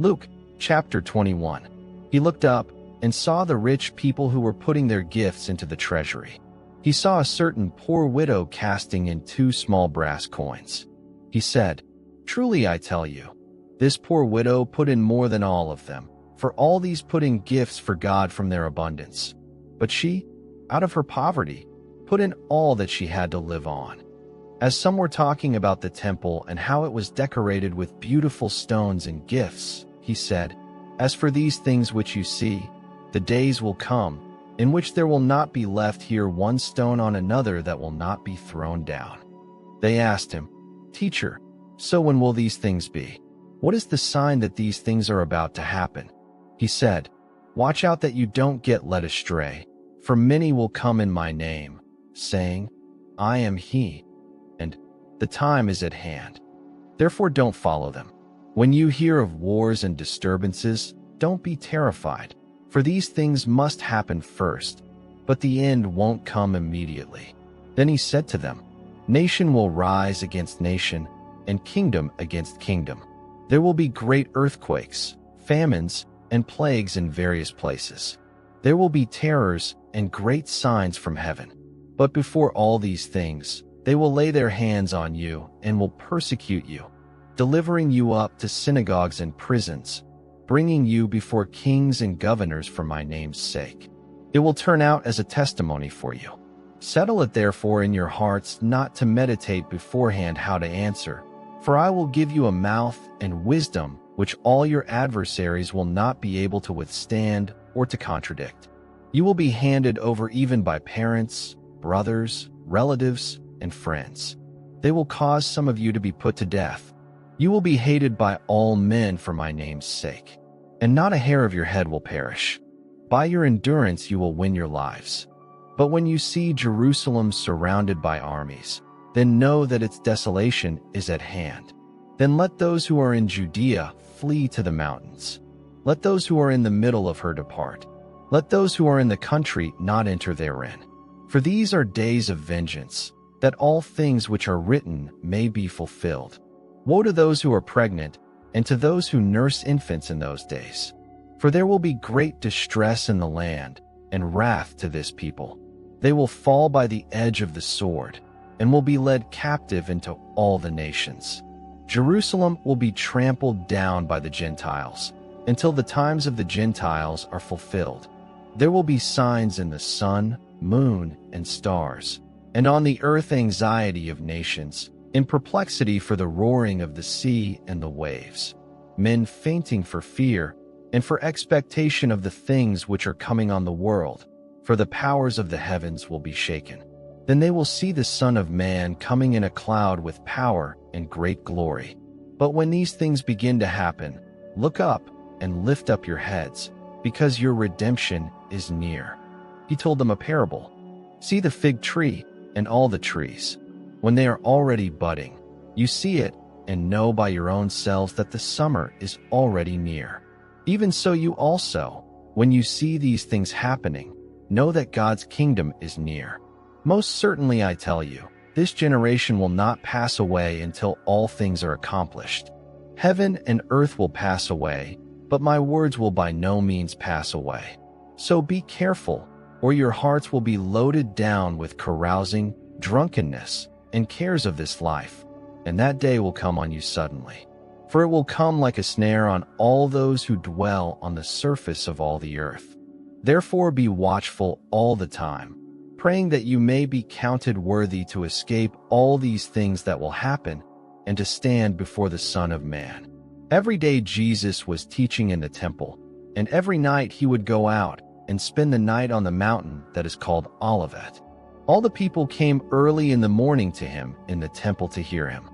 Luke chapter 21. He looked up and saw the rich people who were putting their gifts into the treasury. He saw a certain poor widow casting in 2 small brass coins. He said, "Truly I tell you, this poor widow put in more than all of them, for all these put in gifts for God from their abundance. But she, out of her poverty, put in all that she had to live on." As some were talking about the temple and how it was decorated with beautiful stones and gifts, he said, "As for these things which you see, the days will come in which there will not be left here one stone on another that will not be thrown down." They asked him, "Teacher, so when will these things be? What is the sign that these things are about to happen?" He said, "Watch out that you don't get led astray, for many will come in my name, saying, 'I am he,' and 'The time is at hand.' Therefore don't follow them. When you hear of wars and disturbances, don't be terrified, for these things must happen first, but the end won't come immediately." Then he said to them, "Nation will rise against nation, and kingdom against kingdom. There will be great earthquakes, famines, and plagues in various places. There will be terrors and great signs from heaven. But before all these things, they will lay their hands on you and will persecute you, delivering you up to synagogues and prisons, bringing you before kings and governors for my name's sake. It will turn out as a testimony for you. Settle it therefore in your hearts not to meditate beforehand how to answer, for I will give you a mouth and wisdom which all your adversaries will not be able to withstand or to contradict. You will be handed over even by parents, brothers, relatives, and friends. They will cause some of you to be put to death. You will be hated by all men for my name's sake, and not a hair of your head will perish. By your endurance you will win your lives. But when you see Jerusalem surrounded by armies, then know that its desolation is at hand. Then let those who are in Judea flee to the mountains. Let those who are in the middle of her depart. Let those who are in the country not enter therein. For these are days of vengeance, that all things which are written may be fulfilled. Woe to those who are pregnant, and to those who nurse infants in those days. For there will be great distress in the land, and wrath to this people. They will fall by the edge of the sword, and will be led captive into all the nations. Jerusalem will be trampled down by the Gentiles, until the times of the Gentiles are fulfilled. There will be signs in the sun, moon, and stars, and on the earth anxiety of nations, in perplexity for the roaring of the sea and the waves, men fainting for fear, and for expectation of the things which are coming on the world, for the powers of the heavens will be shaken. Then they will see the Son of Man coming in a cloud with power and great glory. But when these things begin to happen, look up and lift up your heads, because your redemption is near." He told them a parable. "See the fig tree and all the trees. When they are already budding, you see it and know by your own selves that the summer is already near. Even so you also, when you see these things happening, know that God's kingdom is near. Most certainly I tell you, this generation will not pass away until all things are accomplished. Heaven and earth will pass away, but my words will by no means pass away. So be careful, or your hearts will be loaded down with carousing, drunkenness, and cares of this life, and that day will come on you suddenly. For it will come like a snare on all those who dwell on the surface of all the earth. Therefore be watchful all the time, praying that you may be counted worthy to escape all these things that will happen, and to stand before the Son of Man." Every day Jesus was teaching in the temple, and every night he would go out and spend the night on the mountain that is called Olivet. All the people came early in the morning to him in the temple to hear him.